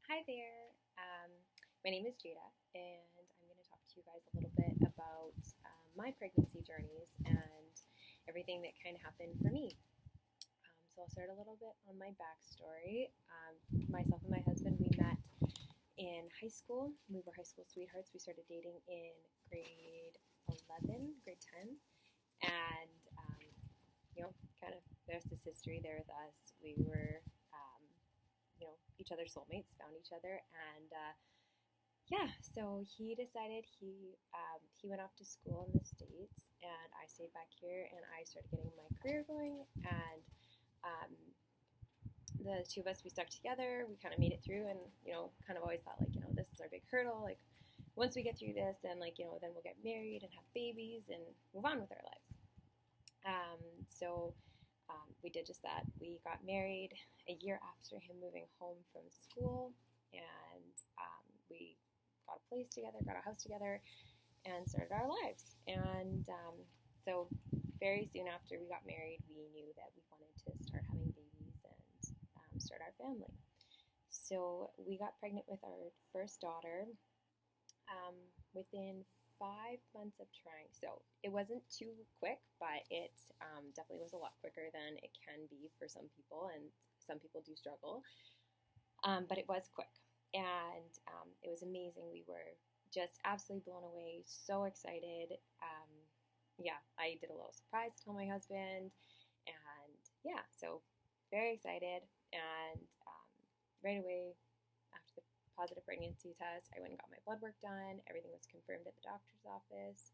Hi there. My name is Jayda, and I'm going to talk to you guys a little bit about my pregnancy journeys and everything that kind of happened for me. So I'll start a little bit on my backstory. Myself and my husband, we met in high school. We were high school sweethearts. We started dating in grade 11, grade 10, and kind of the rest is history there with us. We were each other's soulmates, found each other, and so he decided he went off to school in the States, and I stayed back here, and I started getting my career going, and um, the two of us, we stuck together. We kind of made it through, and kind of always thought this is our big hurdle. Like once we get through this, then then we'll get married and have babies and move on with our lives. Um, so we did just that. We got married a year after him moving home from school, and we got a place together, got a house together, and started our lives. And so very soon after we got married, we knew that we wanted to start having babies and start our family. So we got pregnant with our first daughter within 5 months of trying. So it wasn't too quick, but it definitely was a lot quicker than it can be for some people, and some people do struggle. But it was quick, and it was amazing. We were just absolutely blown away, so excited. I did a little surprise to tell my husband, and so very excited. And right away, after the positive pregnancy test, I went and got my blood work done. Everything was confirmed at the doctor's office,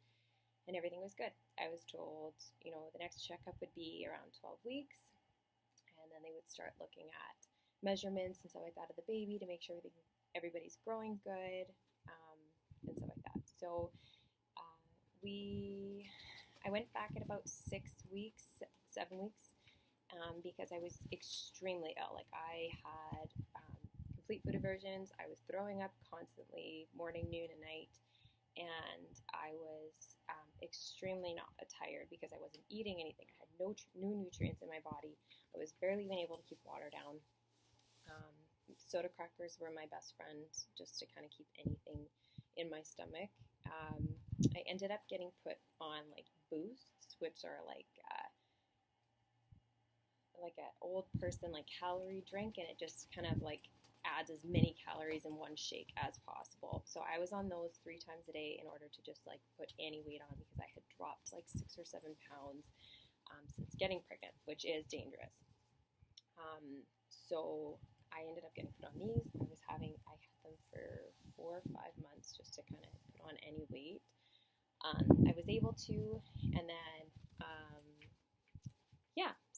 and everything was good. I was told, the next checkup would be around 12 weeks, and then they would start looking at measurements and stuff like that of the baby to make sure everybody's growing good, and stuff like that. So I went back at about 6 weeks, 7 weeks, because I was extremely ill. Like I had complete food aversions. I was throwing up constantly, morning, noon, and night. And I was extremely not tired because I wasn't eating anything. I had no nutrients in my body. I was barely even able to keep water down. Soda crackers were my best friend, just to kind of keep anything in my stomach. I ended up getting put on boosts, which are like an old person calorie drink, and it just kind of adds as many calories in one shake as possible. So I was on those 3 times a day in order to just put any weight on, because I had dropped 6 or 7 pounds since getting pregnant, which is dangerous. So I ended up getting put on these. I had them for 4 or 5 months just to kind of put on any weight. I was able to, and then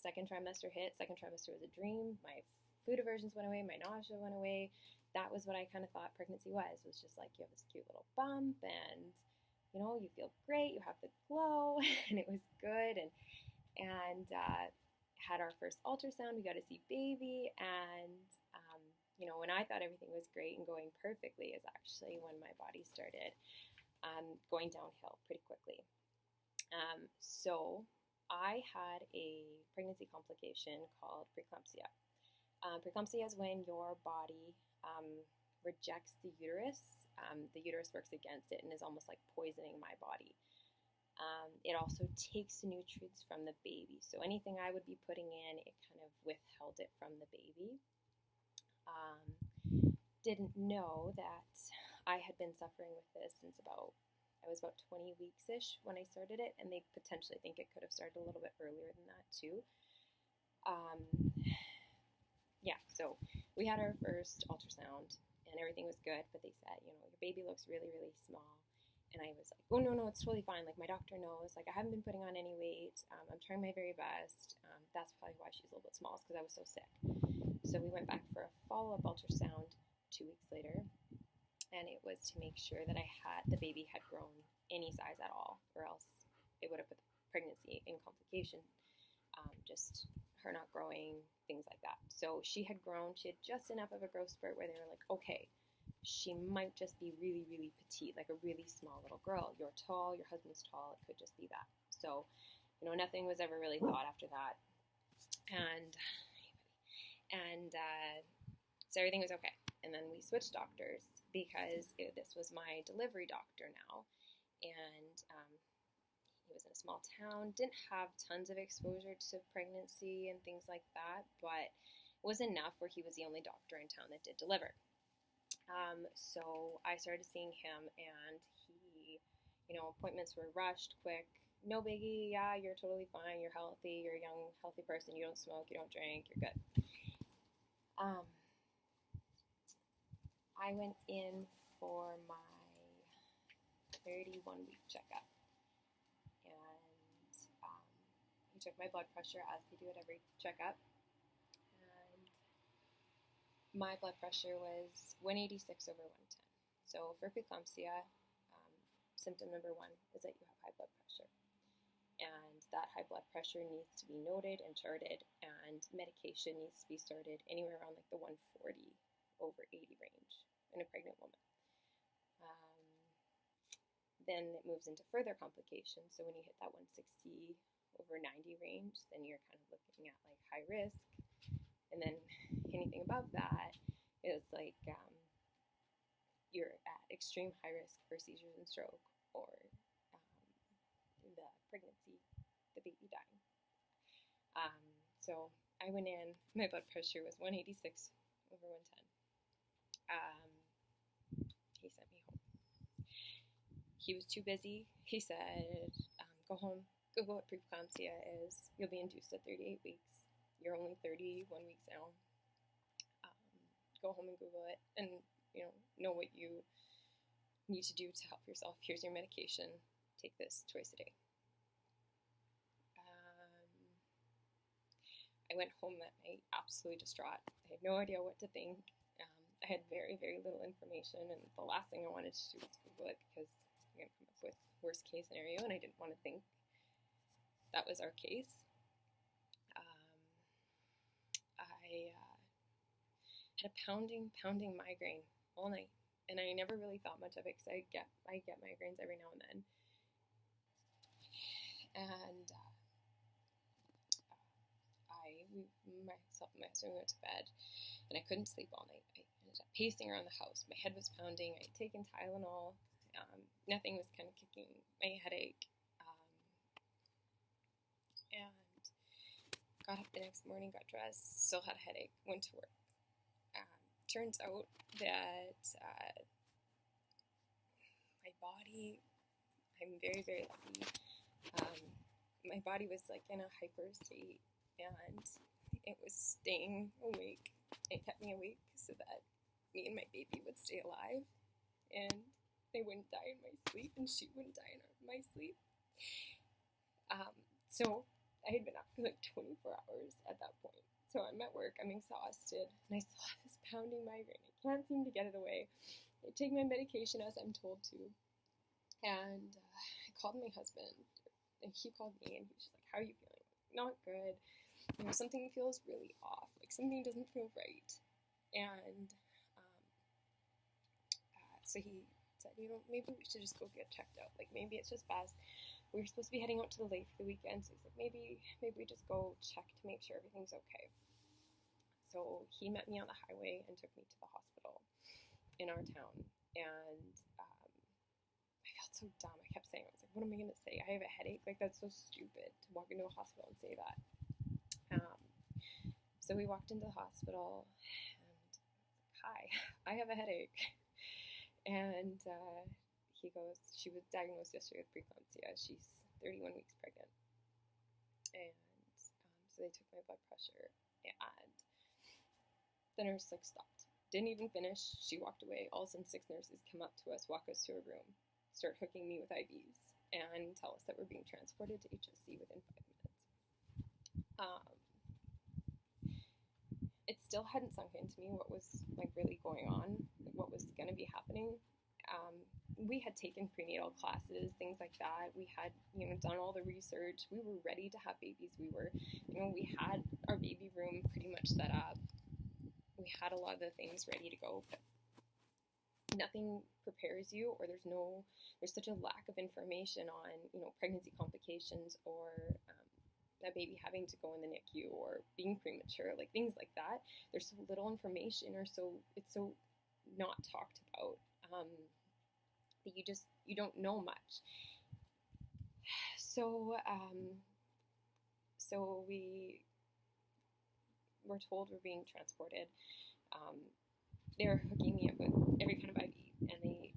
second trimester hit. Second trimester was a dream. My food aversions went away. My nausea went away. That was what I kind of thought pregnancy was. It was just you have this cute little bump, and you feel great. You have the glow, and it was good. And had our first ultrasound. We got to see baby, and when I thought everything was great and going perfectly is actually when my body started going downhill pretty quickly. So I had a pregnancy complication called preeclampsia. Preeclampsia is when your body rejects the uterus. The uterus works against it and is almost like poisoning my body. It also takes the nutrients from the baby. So anything I would be putting in, it kind of withheld it from the baby. Didn't know that I had been suffering with this since I was about 20 weeks-ish when I started it, and they potentially think it could have started a little bit earlier than that too. So we had our first ultrasound, and everything was good, but they said, your baby looks really, really small. And I was like, oh, no, it's totally fine. My doctor knows. I haven't been putting on any weight. I'm trying my very best. That's probably why she's a little bit small, is because I was so sick. So we went back for a follow-up ultrasound 2 weeks later, and it was to make sure that the baby had grown any size at all, or else it would have put the pregnancy in complication. Just her not growing, things like that. So she had grown. She had just enough of a growth spurt where they were like, okay, she might just be really, really petite, like a really small little girl. You're tall, your husband's tall, it could just be that. So, nothing was ever really thought after that. And so everything was okay. and then we switched doctors because this was my delivery doctor now, and he was in a small town, didn't have tons of exposure to pregnancy and things like that, but it was enough where he was the only doctor in town that did deliver. So I started seeing him, and he, appointments were rushed, quick, no biggie, yeah, you're totally fine, you're healthy, you're a young, healthy person, you don't smoke, you don't drink, you're good. I went in for my 31-week checkup, and he took my blood pressure as they do at every checkup, and my blood pressure was 186 over 110. So for preeclampsia, symptom number 1 is that you have high blood pressure. And that high blood pressure needs to be noted and charted, and medication needs to be started anywhere around like the 140 over 80 range in a pregnant woman. Then it moves into further complications. So when you hit that 160 over 90 range, then you're kind of looking at like high risk. And then anything above that is like you're at extreme high risk for seizures and stroke, or the pregnancy, the baby dying. So I went in, my blood pressure was 186 over 110. He sent me home. He was too busy. He said, go home, Google what preeclampsia is. You'll be induced at 38 weeks. You're only 31 weeks now. Go home and Google it, and know what you need to do to help yourself. Here's your medication. Take this twice a day. I went home that night absolutely distraught. I had no idea what to think. I had very, very little information, and the last thing I wanted to do was Google it because I'm going to come up with worst case scenario, and I didn't want to think that was our case. I had a pounding migraine all night, and I never really thought much of it because I get migraines every now and then. And myself and my husband went to bed, and I couldn't sleep all night. I ended up pacing around the house. My head was pounding. I had taken Tylenol. Nothing was kind of kicking my headache. And got up the next morning, got dressed, still had a headache, went to work. Turns out that my body, I'm very, very lucky. My body was like in a hyper state, and it was staying awake. It kept me awake so that me and my baby would stay alive, and I wouldn't die in my sleep, and she wouldn't die in my sleep. So I had been up for like 24 hours at that point. So I'm at work, I'm exhausted, and I still have this pounding migraine. I can't seem to get it away. I take my medication as I'm told to, and I called my husband, and he called me, and he was just like, how are you feeling? Not good. Something feels really off, like something doesn't feel right. And so he said, maybe we should just go get checked out. Like, maybe it's just best. We were supposed to be heading out to the lake for the weekend, so he's like, maybe we just go check to make sure everything's okay. So he met me on the highway and took me to the hospital in our town, and I felt so dumb. I kept saying, I was like, what am I going to say? I have a headache. Like, that's so stupid to walk into a hospital and say that. So we walked into the hospital, and hi, I have a headache. And he goes, she was diagnosed yesterday with preeclampsia. She's 31 weeks pregnant. And so they took my blood pressure, and the nurse stopped. Didn't even finish. She walked away. All of a sudden, 6 nurses come up to us, walk us to a room, start hooking me with IVs, and tell us that we're being transported to HSC within 5 minutes. It still hadn't sunk into me what was like really going on, like what was going to be happening. We had taken prenatal classes, things like that. We had, done all the research. We were ready to have babies. We were, we had our baby room pretty much set up. We had a lot of the things ready to go, but nothing prepares you, or there's such a lack of information on, pregnancy complications, or a baby having to go in the NICU, or being premature, like things like that. There's so little information, or it's so not talked about. You don't know much. So we were told we're being transported. They're hooking me up with every kind of IV, and they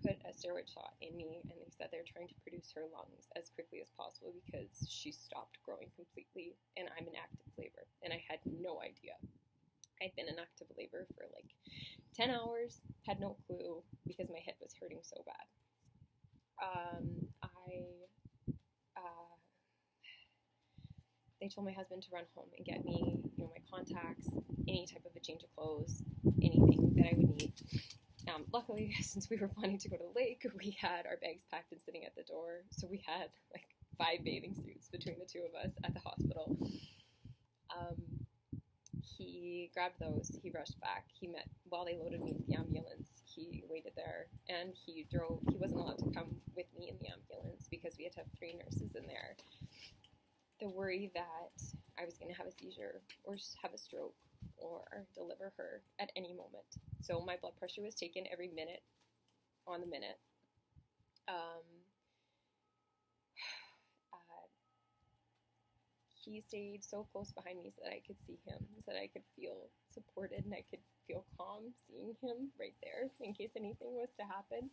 put a steroid shot in me, and they said they're trying to produce her lungs as quickly as possible because she stopped growing completely, and I'm in active labor, and I had no idea. I'd been in active labor for like 10 hours, had no clue because my hip was hurting so bad. They told my husband to run home and get me, my contacts, any type of a change of clothes, anything that I would need. Luckily, since we were planning to go to the lake, we had our bags packed and sitting at the door. So we had like 5 bathing suits between the two of us at the hospital. He grabbed those. He rushed back. While they loaded me into the ambulance, he waited there, and he drove. He wasn't allowed to come with me in the ambulance because we had to have 3 nurses in there. The worry that I was going to have a seizure or have a stroke or deliver her at any moment. So my blood pressure was taken every minute on the minute. He stayed so close behind me so that I could see him, so that I could feel supported and I could feel calm seeing him right there in case anything was to happen.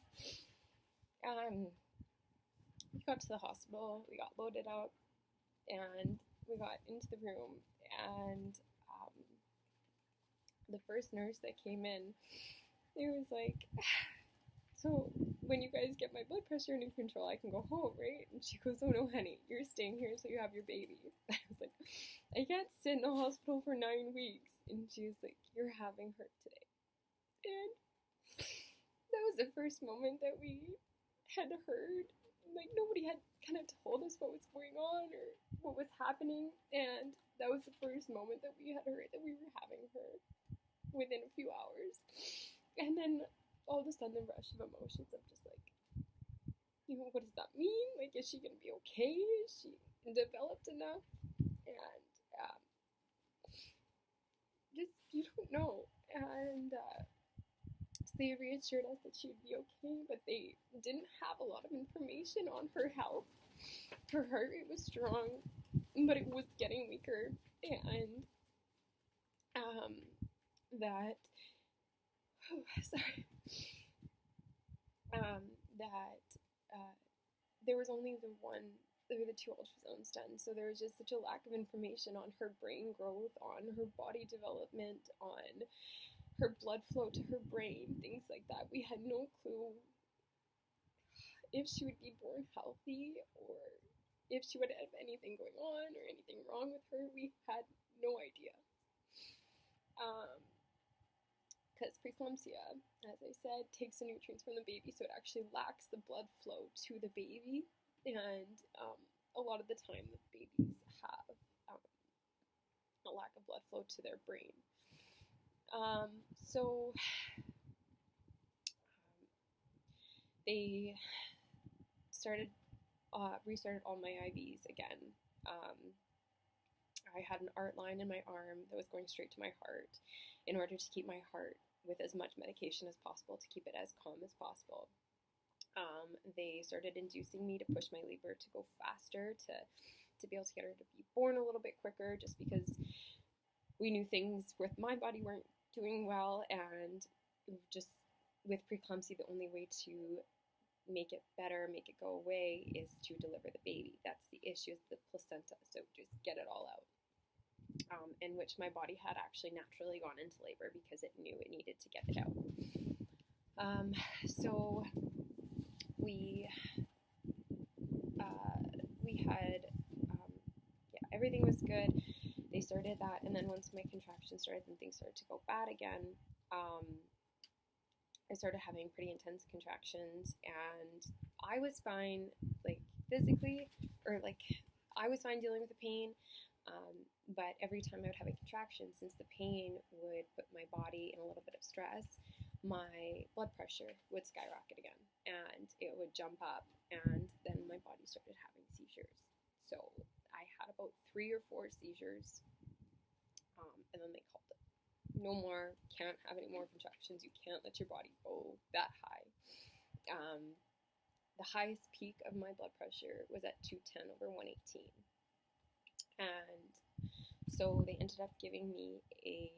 We got to the hospital, we got loaded up, and we got into the room, and the first nurse that came in, it was like, so when you guys get my blood pressure under control, I can go home, right? And she goes, oh no, honey, you're staying here so you have your baby. I was like, I can't sit in the hospital for 9 weeks. And she was like, you're having her today. And that was the first moment that we had heard. Like, nobody had kind of told us what was going on or what was happening. And that was the first moment that we had heard that we were having her within a few hours. And then all of a sudden, the rush of emotions of just like, what does that mean? Like, is she going to be okay? Is she developed enough? And just, you don't know. And so they reassured us that she'd be okay, but they didn't have a lot of information on her health. Her heart rate was strong, but it was getting weaker. And there was only the 2 ultrasounds done, so there was just such a lack of information on her brain growth, on her body development, on her blood flow to her brain, things like that. We had no clue if she would be born healthy or if she would have anything going on or anything wrong with her. We had no idea. Because preeclampsia, as I said, takes the nutrients from the baby, so it actually lacks the blood flow to the baby, and a lot of the time the babies have a lack of blood flow to their brain. So they restarted all my IVs again. I had an art line in my arm that was going straight to my heart in order to keep my heart with as much medication as possible to keep it as calm as possible. They started inducing me to push my labor to go faster, to be able to get her to be born a little bit quicker, just because we knew things with my body weren't doing well, and just with preeclampsia, the only way to make it better, make it go away, is to deliver the baby. That's the issue, is the placenta, so just get it all out. In which my body had actually naturally gone into labor because it knew it needed to get it out. So we had, everything was good. They started that, and then once my contractions started and things started to go bad again, I started having pretty intense contractions, and I was fine, like, physically, or like, I was fine dealing with the pain, but every time I would have a contraction, since the pain would put my body in a little bit of stress, my blood pressure would skyrocket again, and it would jump up, and then my body started having seizures. So I had about 3 or 4 seizures, and then they called it. no more, can't have any more contractions, you can't let your body go that high. The highest peak of my blood pressure was at 210/118. And so they ended up giving me a